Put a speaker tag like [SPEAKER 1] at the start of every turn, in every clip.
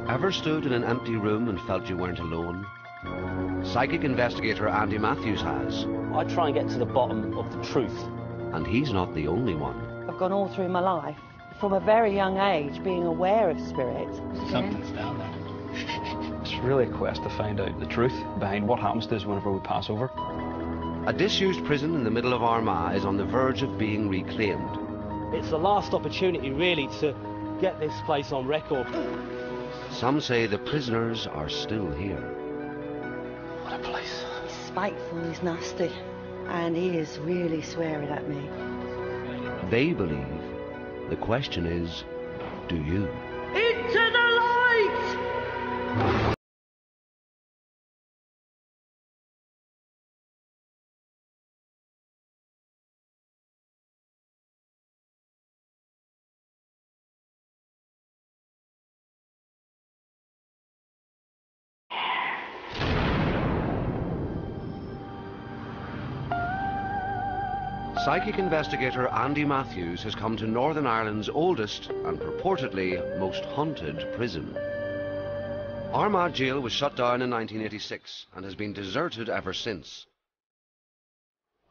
[SPEAKER 1] Ever stood in an empty room and felt you weren't alone? Psychic investigator Andy Matthews has.
[SPEAKER 2] I try and get to the bottom of the truth.
[SPEAKER 1] And he's not the only one.
[SPEAKER 3] I've gone all through my life, from a very young age, being aware of spirits.
[SPEAKER 4] Something's down there. It's really a quest to find out the truth behind what happens to us whenever we pass over.
[SPEAKER 1] A disused prison in the middle of Armagh is on the verge of being reclaimed.
[SPEAKER 2] It's the last opportunity, really, to get this place on record.
[SPEAKER 1] Some say the prisoners are still here.
[SPEAKER 4] What a place.
[SPEAKER 3] He's spiteful, he's nasty, and he is really swearing at me.
[SPEAKER 1] They believe. The question is, do you?
[SPEAKER 3] Into the light!
[SPEAKER 1] Psychic investigator Andy Matthews has come to Northern Ireland's oldest and purportedly most haunted prison. Armagh Gaol was shut down in 1986 and has been deserted ever since.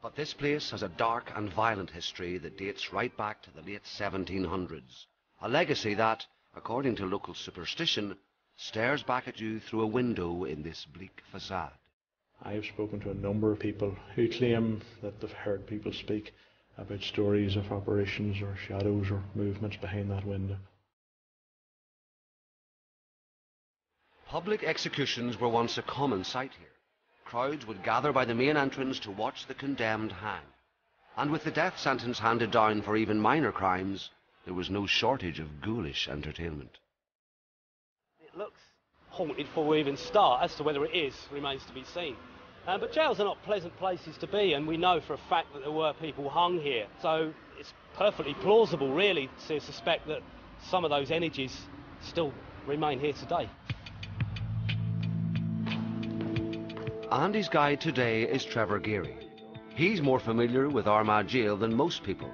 [SPEAKER 1] But this place has a dark and violent history that dates right back to the late 1700s. A legacy that, according to local superstition, stares back at you through a window in this bleak facade.
[SPEAKER 5] I have spoken to a number of people who claim that they've heard people speak about stories of apparitions or shadows or movements behind that window.
[SPEAKER 1] Public executions were once a common sight here. Crowds would gather by the main entrance to watch the condemned hang. And with the death sentence handed down for even minor crimes, there was no shortage of ghoulish entertainment.
[SPEAKER 2] It looks haunted before we even start. As to whether it is remains to be seen. But jails are not pleasant places to be, and we know for a fact that there were people hung here. So it's perfectly plausible, really, to suspect that some of those energies still remain here today.
[SPEAKER 1] Andy's guide today is Trevor Geary. He's more familiar with Armagh Gaol than most people.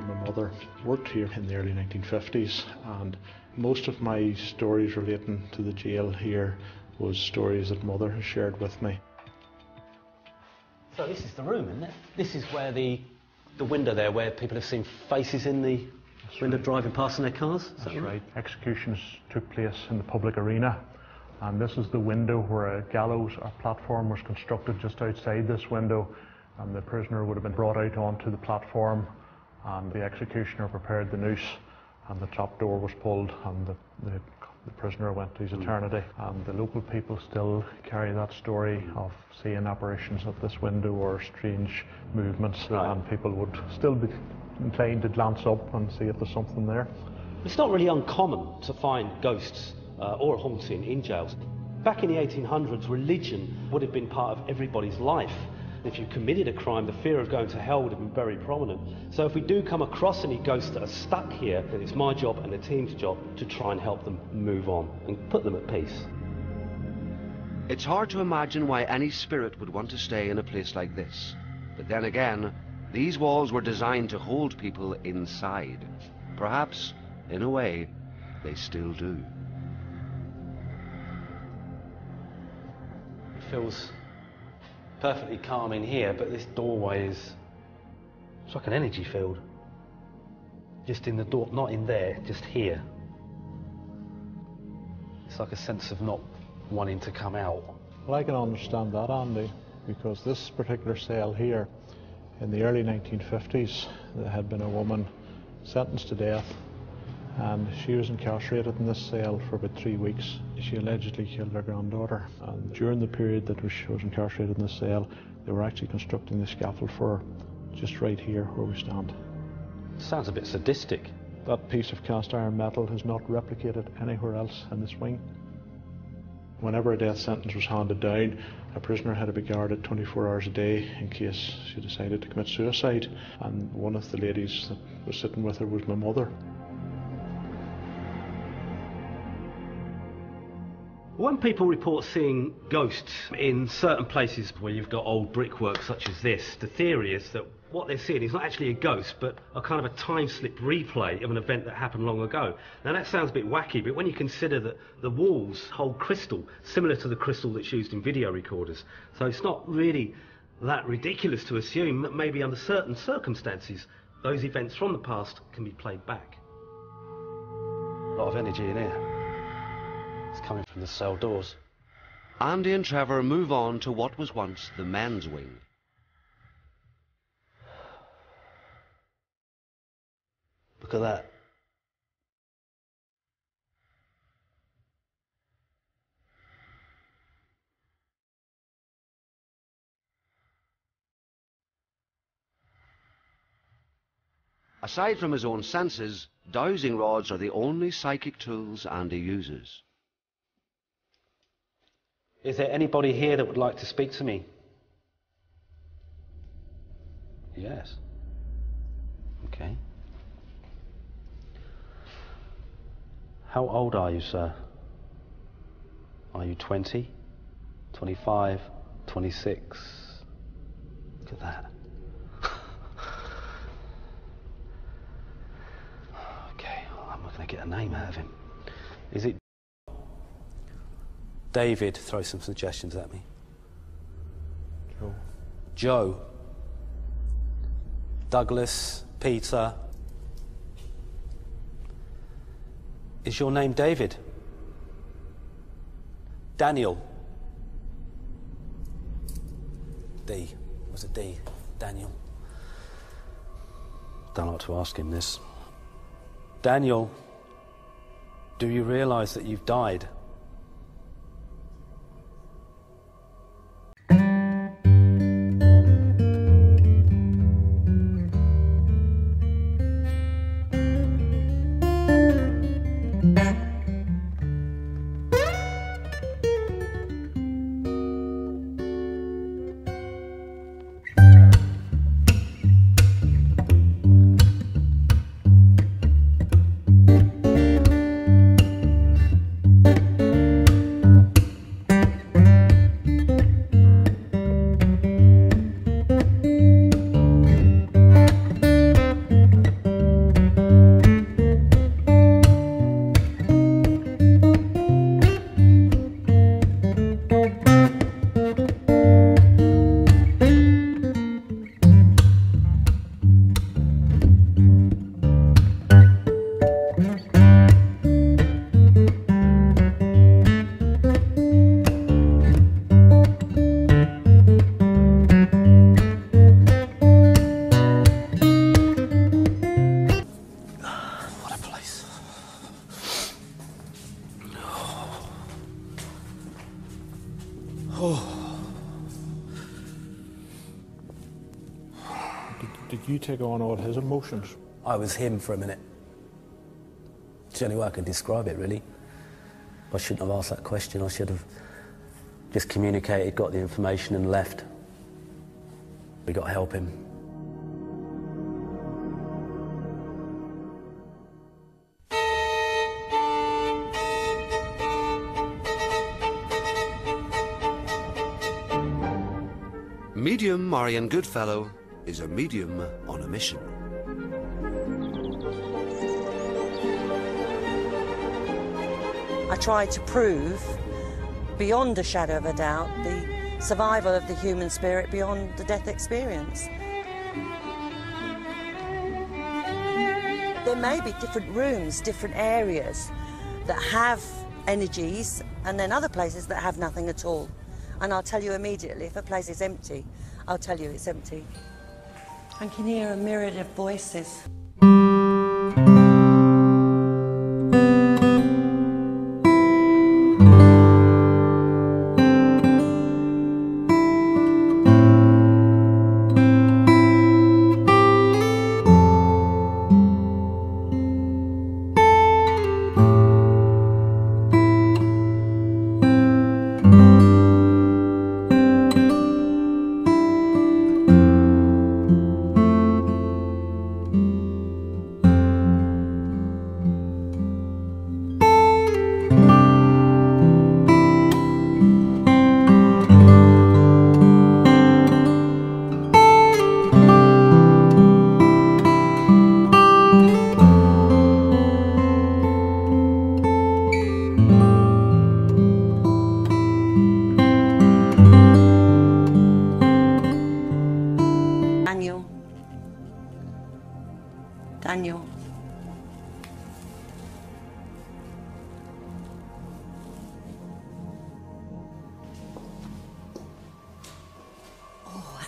[SPEAKER 5] My mother worked here in the early 1950s, and most of my stories relating to the jail here was stories that Mother has shared with me.
[SPEAKER 2] So this is the room, isn't it? This is where the window there, where people have seen faces in the window driving past in their cars?
[SPEAKER 5] That's right. Executions took place in the public arena, and this is the window where a gallows or platform was constructed just outside this window, and the prisoner would have been brought out onto the platform, and the executioner prepared the noose, and the top door was pulled, and the prisoner went to his eternity. And the local people still carry that story of seeing apparitions at this window or strange movements, and people would still be inclined to glance up and see if there's something there.
[SPEAKER 2] It's not really uncommon to find ghosts or haunting in jails. Back in the 1800s, religion would have been part of everybody's life. If you committed a crime, the fear of going to hell would have been very prominent. So if we do come across any ghosts that are stuck here, then it's my job and the team's job to try and help them move on and put them at peace.
[SPEAKER 1] It's hard to imagine why any spirit would want to stay in a place like this. But then again, these walls were designed to hold people inside. Perhaps, in a way, they still do.
[SPEAKER 2] It feels perfectly calm in here, but this doorway is... it's like an energy field. Just in the door, not in there, just here. It's like a sense of not wanting to come out.
[SPEAKER 5] Well, I can understand that, Andy, because this particular cell here, in the early 1950s, there had been a woman sentenced to death, and she was incarcerated in this cell for about 3 weeks. She allegedly killed her granddaughter, and during the period that she was incarcerated in this cell, they were actually constructing the scaffold for her just right here where we stand.
[SPEAKER 2] Sounds a bit sadistic.
[SPEAKER 5] That piece of cast iron metal is not replicated anywhere else in this wing. Whenever a death sentence was handed down, a prisoner had to be guarded 24 hours a day in case she decided to commit suicide, and one of the ladies that was sitting with her was my mother.
[SPEAKER 2] When people report seeing ghosts in certain places where you've got old brickwork such as this, the theory is that What they're seeing is not actually a ghost, but a kind of a time slip replay of an event that happened long ago. Now that sounds a bit wacky, but when you consider that the walls hold crystal, similar to the crystal that's used in video recorders, so it's not really that ridiculous to assume that maybe under certain circumstances, those events from the past can be played back.
[SPEAKER 6] A lot of energy in here. It's coming from the cell doors.
[SPEAKER 1] Andy and Trevor move on to what was once the men's wing.
[SPEAKER 6] Look at that.
[SPEAKER 1] Aside from his own senses, dowsing rods are the only psychic tools Andy uses.
[SPEAKER 2] Is there anybody here that would like to speak to me?
[SPEAKER 6] Yes.
[SPEAKER 2] Okay. How old are you, sir? Are you 20, 25, 26? Look at that. Okay, I'm not going to get a name out of him. Is it David? Throw some suggestions at me.
[SPEAKER 5] Joe.
[SPEAKER 2] Joe. Douglas. Peter. Is your name David? Daniel. D. Was it D? Daniel. Don't like to ask him this. Daniel, do you realise that you've died?
[SPEAKER 5] Did you take on all his emotions?
[SPEAKER 7] I was him for a minute. It's the only way I can describe it, really. I shouldn't have asked that question. I should have just communicated, got the information and left. We got to help him.
[SPEAKER 1] Medium Marion Goodfellow is a medium on a mission.
[SPEAKER 3] I tried to prove, beyond a shadow of a doubt, the survival of the human spirit beyond the death experience. There may be different rooms, different areas that have energies, and then other places that have nothing at all. And I'll tell you immediately, if a place is empty, I'll tell you it's empty. I can hear a myriad of voices.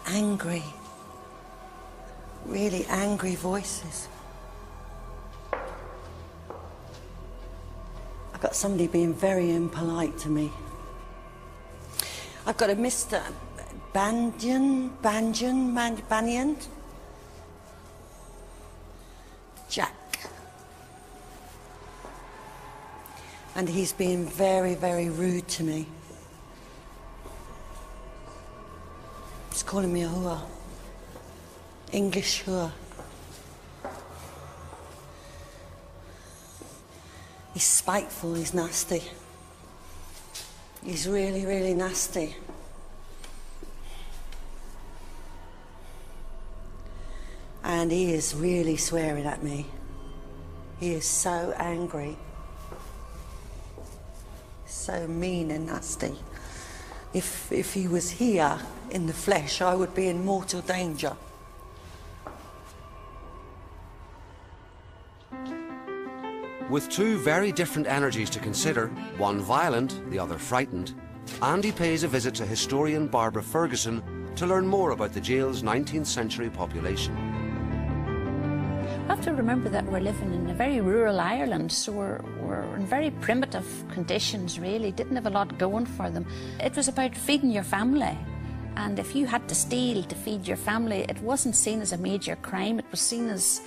[SPEAKER 3] angry, really angry voices. I've got somebody being very impolite to me. I've got a Mr. Banyan, Jack. And he's being very, very rude to me. He's calling me a whore. English whore. He's spiteful, he's nasty. He's really, really nasty. And he is really swearing at me. He is so angry. So mean and nasty. If he was here in the flesh, I would be in mortal danger.
[SPEAKER 1] With two very different energies to consider, one violent, the other frightened, Andy pays a visit to historian Barbara Ferguson to learn more about the jail's 19th century population.
[SPEAKER 8] We have to remember that we're living in a very rural Ireland, so we're in very primitive conditions, really. Didn't have a lot going for them. It was about feeding your family. And if you had to steal to feed your family, it wasn't seen as a major crime. It was seen as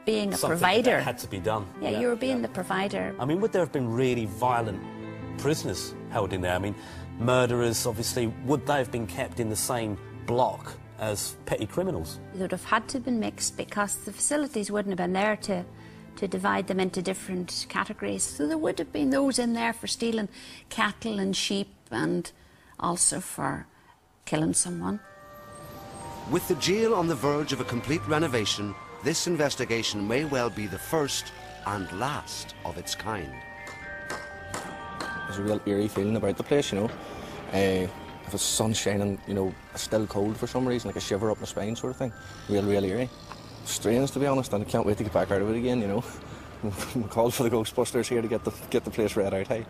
[SPEAKER 8] being a provider.
[SPEAKER 7] That had to be done.
[SPEAKER 8] Yeah, you were being the provider.
[SPEAKER 7] I mean, would there have been really violent prisoners held in there? I mean, murderers, obviously, would they have been kept in the same block as petty criminals?
[SPEAKER 8] They would have had to have been mixed because the facilities wouldn't have been there to divide them into different categories. So there would have been those in there for stealing cattle and sheep and also for killing someone.
[SPEAKER 1] With the jail on the verge of a complete renovation, this investigation may well be the first and last of its kind.
[SPEAKER 9] There's a real eerie feeling about the place, you know. If it's sun shining, you know, it's still cold for some reason, like a shiver up my spine sort of thing. Real eerie. Strange, to be honest, and I can't wait to get back out of it again, you know. We called for the Ghostbusters here to get the place red out, hey.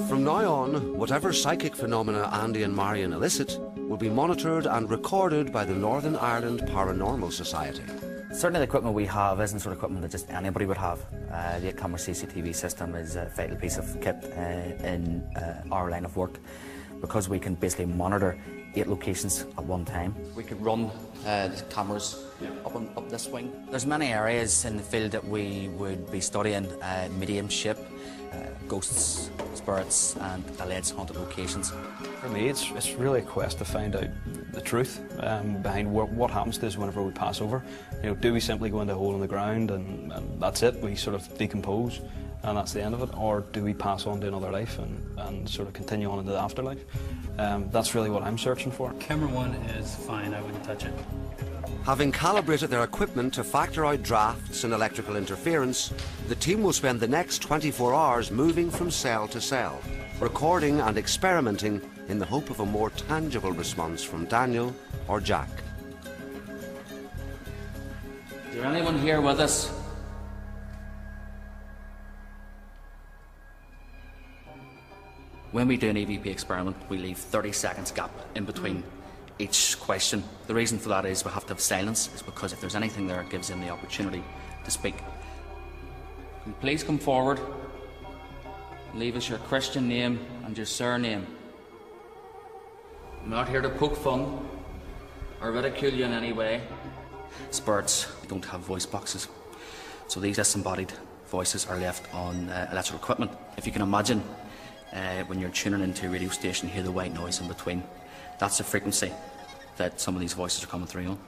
[SPEAKER 1] From now on, whatever psychic phenomena Andy and Marion elicit will be monitored and recorded by the Northern Ireland Paranormal Society.
[SPEAKER 10] Certainly the equipment we have isn't sort of equipment that just anybody would have. The 8-camera CCTV system is a vital piece of kit in our line of work because we can basically monitor 8 locations at one time. We could run the cameras up this wing. There's many areas in the field that we would be studying, mediumship, ghosts, spirits and alleged haunted locations.
[SPEAKER 4] For me, it's really a quest to find out the truth behind what happens to us whenever we pass over. You know, do we simply go into a hole in the ground and that's it, we sort of decompose and that's the end of it, or do we pass on to another life and sort of continue on into the afterlife? That's really what I'm searching for.
[SPEAKER 11] Camera 1 is fine, I wouldn't touch it.
[SPEAKER 1] Having calibrated their equipment to factor out drafts and electrical interference, the team will spend the next 24 hours moving from cell to cell, recording and experimenting in the hope of a more tangible response from Daniel or Jack.
[SPEAKER 10] Is there anyone here with us? When we do an EVP experiment, we leave 30 seconds gap in between each question. The reason for that is we have to have silence, is because if there's anything there, it gives them the opportunity to speak. And please come forward. Leave us your Christian name and your surname. I'm not here to poke fun or ridicule you in any way. Spirits don't have voice boxes, so these disembodied voices are left on electrical equipment. If you can imagine, when you're tuning into a radio station, you hear the white noise in between. That's the frequency that some of these voices are coming through on.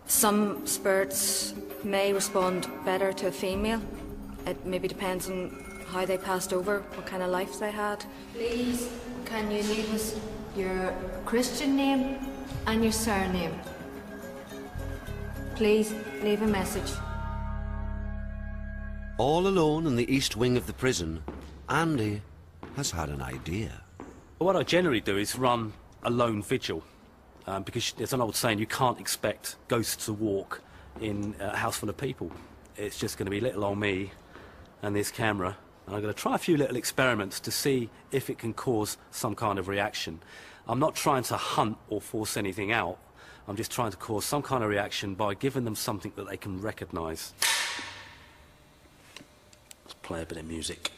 [SPEAKER 12] Some spirits may respond better to a female. It maybe depends on how they passed over, what kind of life they had.
[SPEAKER 13] Please, can you leave us your Christian name and your surname? Please leave a message.
[SPEAKER 1] All alone in the east wing of the prison, Andy has had an idea.
[SPEAKER 6] What I generally do is run a lone vigil, because there's an old saying, you can't expect ghosts to walk in a house full of people. It's just going to be little old me and this camera And I'm going to try a few little experiments to see if it can cause some kind of reaction. I'm not trying to hunt or force anything out. I'm just trying to cause some kind of reaction by giving them something that they can recognise. Let's play a bit of music.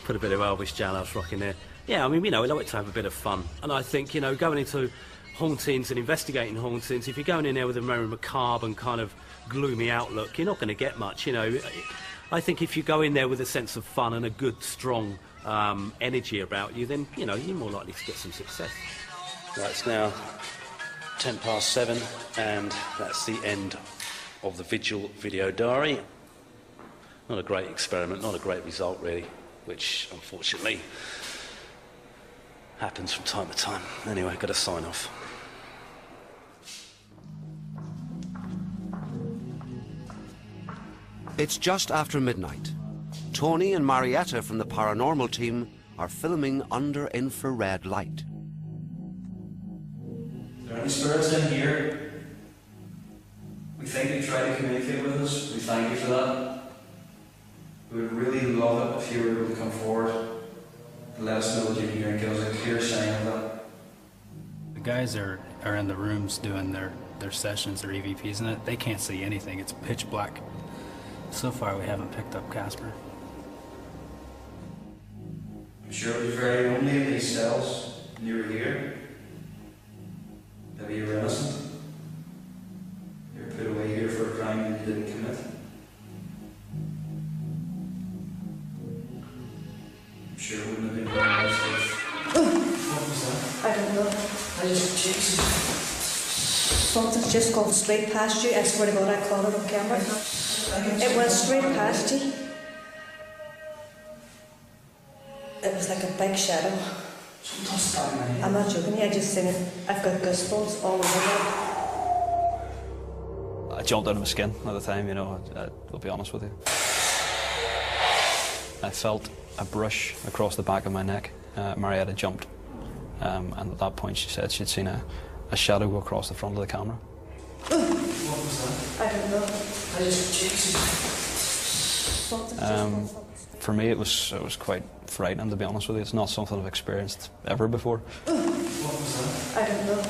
[SPEAKER 6] Put a bit of Elvis Jailhouse rock in there. Yeah, I mean, you know, we like to have a bit of fun. And I think, you know, going into hauntings and investigating hauntings, if you're going in there with a very macabre and kind of gloomy outlook, you're not going to get much, you know. I think if you go in there with a sense of fun and a good, strong energy about you, then, you know, you're more likely to get some success. Right, it's now 7:10, and that's the end of the Vigil video diary. Not a great experiment, not a great result, really, which unfortunately happens from time to time. Anyway, got to sign off.
[SPEAKER 1] It's just after midnight. Tony and Marietta from the paranormal team are filming under infrared light.
[SPEAKER 14] Are there any spirits in here? We think you tried to communicate with us. We thank you for that. We would really love it if you were able to come forward and let us know what you're hearing, give us a clear sign of that.
[SPEAKER 11] The guys are in the rooms doing their sessions, their EVPs, and they can't see anything. It's pitch black. So far, we haven't picked up Casper.
[SPEAKER 14] I'm sure it was very lonely in these cells when you were here. Maybe you were innocent. You were put away here for a crime that you didn't commit. Sure wouldn't have been very nice if... What was that?
[SPEAKER 15] I don't know.
[SPEAKER 14] Jesus.
[SPEAKER 15] Something's just gone straight past you. I swear to God, I caught it on camera. It went straight past you. It was like a big shadow. I'm not joking, I just seen it. I've got goosebumps all over me.
[SPEAKER 4] I jumped out of my skin at the time, you know, I'll be honest with you. I felt a brush across the back of my neck. Marietta jumped, and at that point she said she'd seen a shadow go across the front of the camera.
[SPEAKER 14] What was that?
[SPEAKER 15] I don't know.
[SPEAKER 4] For me, it was quite frightening, to be honest with you. It's not something I've experienced ever before.
[SPEAKER 14] What was that?
[SPEAKER 15] I don't know.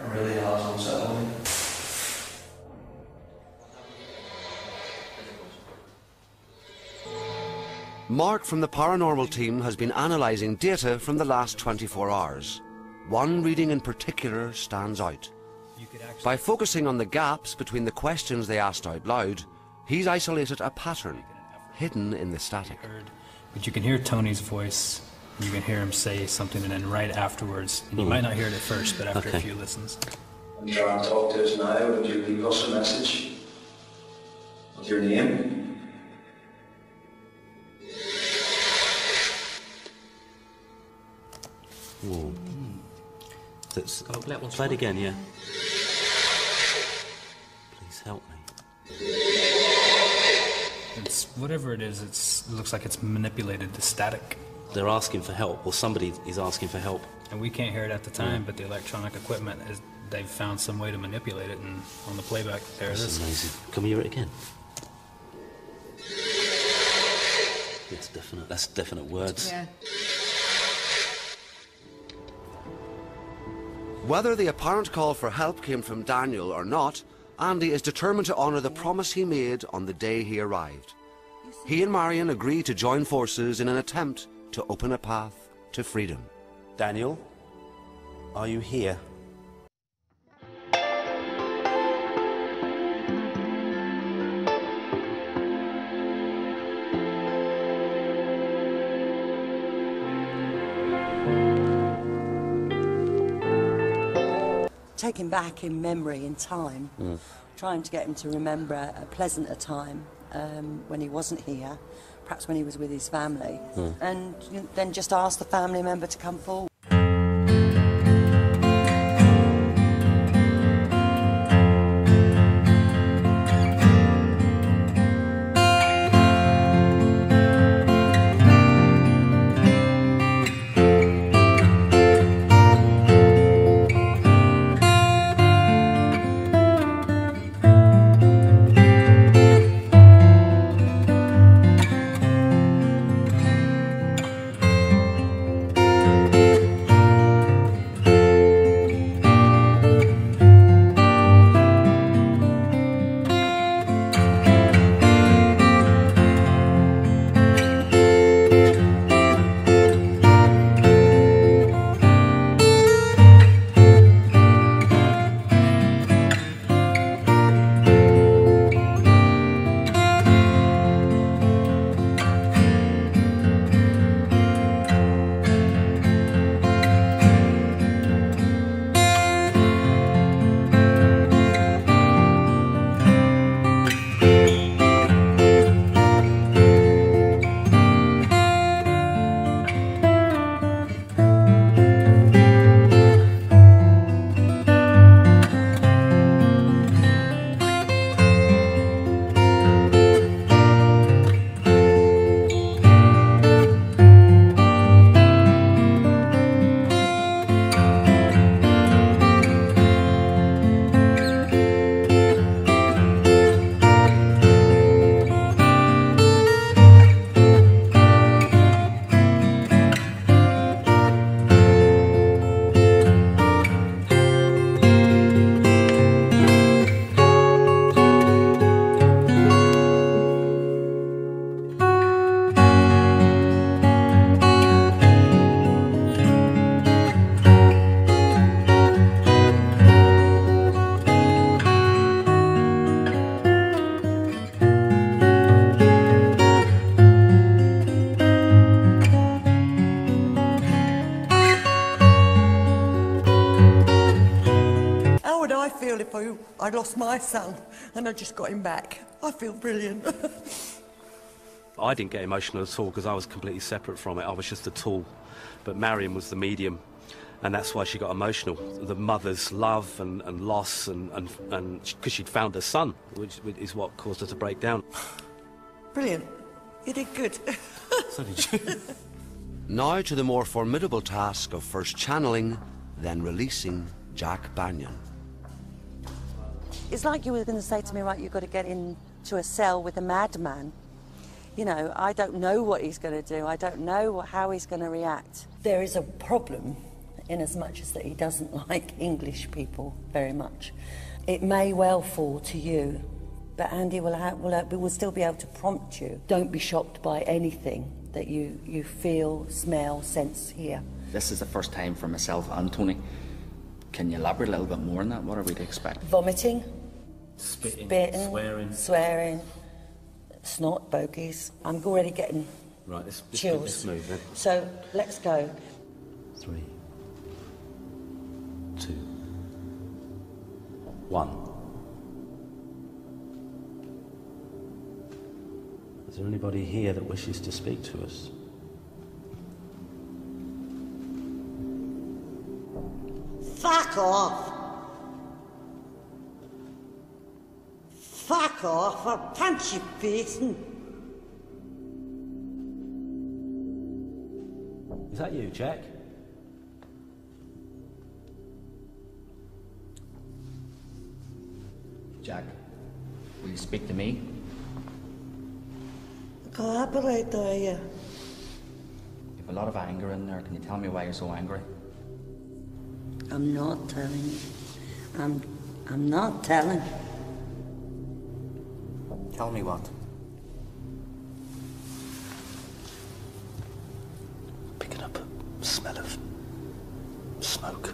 [SPEAKER 14] It really has unsettled me.
[SPEAKER 1] Mark from the paranormal team has been analysing data from the last 24 hours. One reading in particular stands out. By focusing on the gaps between the questions they asked out loud, he's isolated a pattern hidden in the static.
[SPEAKER 11] But you can hear Tony's voice, you can hear him say something, and then right afterwards, and you might not hear it at first, but after a few listens.
[SPEAKER 14] When you try and talk to us now, would you leave us a message with your name?
[SPEAKER 6] Whoa. Play it again, yeah. Please help me.
[SPEAKER 11] It's whatever it is. It looks like it's manipulated the static.
[SPEAKER 6] They're asking for help, or somebody is asking for help.
[SPEAKER 11] And we can't hear it at the time, but the electronic equipment they've found some way to manipulate it, and on the playback there it is.
[SPEAKER 6] That's amazing. Can we hear it again? Yes, definite. That's definite words.
[SPEAKER 13] Yeah.
[SPEAKER 1] Whether the apparent call for help came from Daniel or not, Andy is determined to honour the promise he made on the day he arrived. He and Marion agree to join forces in an attempt to open a path to freedom.
[SPEAKER 16] Daniel, are you here?
[SPEAKER 3] Take him back in memory, in time, trying to get him to remember a pleasanter time when he wasn't here, perhaps when he was with his family, and then just ask the family member to come forward. If I lost my son and I just got him back. I feel brilliant.
[SPEAKER 6] I didn't get emotional at all because I was completely separate from it. I was just a tool. But Marion was the medium, and that's why she got emotional. The mother's love and loss, and because she'd found her son, which is what caused her to break down.
[SPEAKER 3] Brilliant. You did good.
[SPEAKER 6] So did you.
[SPEAKER 1] Now to the more formidable task of first channeling, then releasing Jack Banyan.
[SPEAKER 3] It's like you were going to say to me, right, you've got to get into a cell with a madman. You know, I don't know what he's going to do. I don't know how he's going to react. There is a problem in as much as that he doesn't like English people very much. It may well fall to you, but Andy will still be able to prompt you. Don't be shocked by anything that you feel, smell, sense, hear.
[SPEAKER 10] This is the first time for myself and Tony. Can you elaborate a little bit more on that? What are we to expect?
[SPEAKER 3] Vomiting.
[SPEAKER 16] Spitting.
[SPEAKER 3] Swearing. Snot, bogies. I'm already getting chills.
[SPEAKER 16] Let's move then.
[SPEAKER 3] So, let's go.
[SPEAKER 16] 3, 2, 1. Is there anybody here that wishes to speak to us?
[SPEAKER 3] Fuck off! Fuck off, or punch your face and...
[SPEAKER 16] Is that you, Jack?
[SPEAKER 10] Jack, will you speak to me?
[SPEAKER 3] Collaborate, are you?
[SPEAKER 10] You have a lot of anger in there. Can you tell me why you're so angry?
[SPEAKER 3] I'm not telling you. I'm not telling.
[SPEAKER 10] Tell me what?
[SPEAKER 16] Picking up smell of smoke.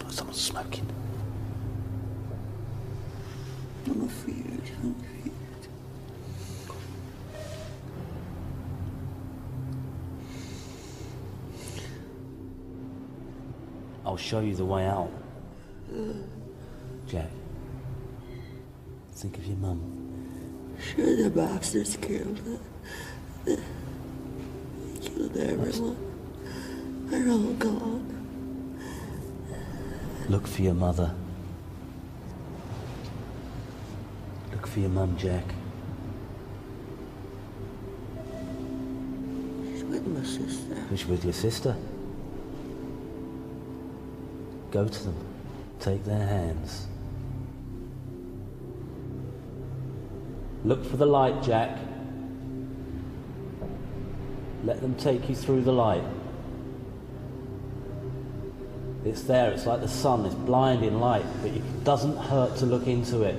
[SPEAKER 16] Someone's smoking.
[SPEAKER 17] I'm afraid. I'm afraid.
[SPEAKER 16] I'll show you the way out. Jack, think of your mum.
[SPEAKER 17] Sure, the bastards killed her. They killed everyone. They're all gone.
[SPEAKER 16] Look for your mother. Look for your mum, Jack.
[SPEAKER 17] She's with my sister.
[SPEAKER 16] She's with your sister. Go to them. Take their hands. Look for the light, Jack. Let them take you through the light. It's there, it's like the sun, it's blinding light, but it doesn't hurt to look into it.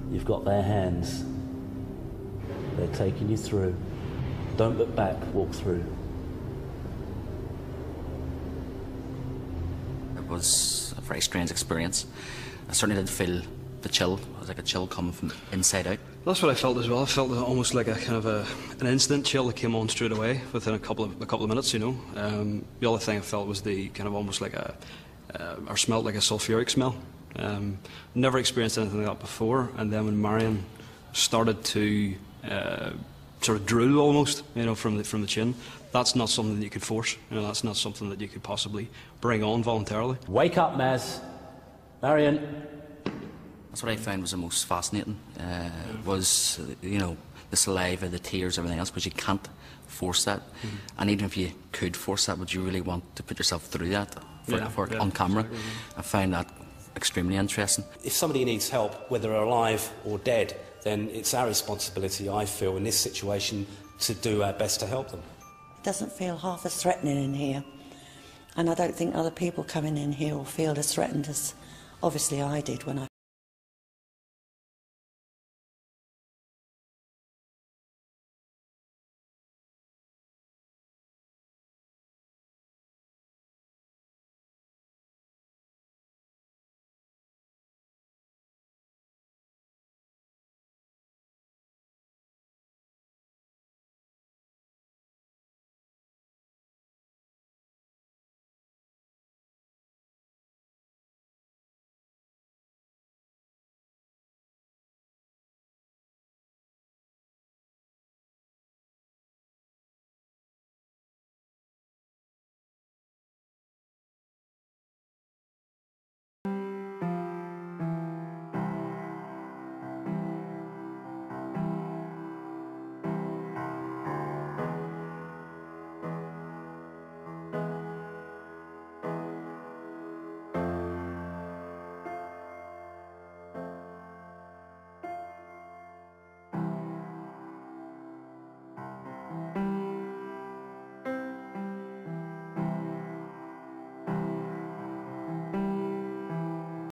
[SPEAKER 16] You've got their hands. They're taking you through. Don't look back, walk through.
[SPEAKER 10] It was a very strange experience. I certainly did feel the chill. It was like a chill coming from inside out.
[SPEAKER 4] That's what I felt as well. I felt almost like a kind of an instant chill that came on straight away within a couple of minutes. You know, the other thing I felt was the kind of almost like or smelled like a sulphuric smell. Never experienced anything like that before. And then when Marion started to sort of drool almost, you know, from the chin, that's not something that you could force. You know, that's not something that you could possibly bring on voluntarily.
[SPEAKER 16] Wake up, Maz. Marion.
[SPEAKER 10] That's what I found was the most fascinating, was, you know, the saliva, the tears, everything else, because you can't force that. Mm-hmm. And even if you could force that, would you really want to put yourself through that on camera? Exactly. I found that extremely interesting.
[SPEAKER 2] If somebody needs help, whether they're alive or dead, then it's our responsibility, I feel, in this situation, to do our best to help them.
[SPEAKER 3] It doesn't feel half as threatening in here. And I don't think other people coming in here will feel as threatened as obviously I did when I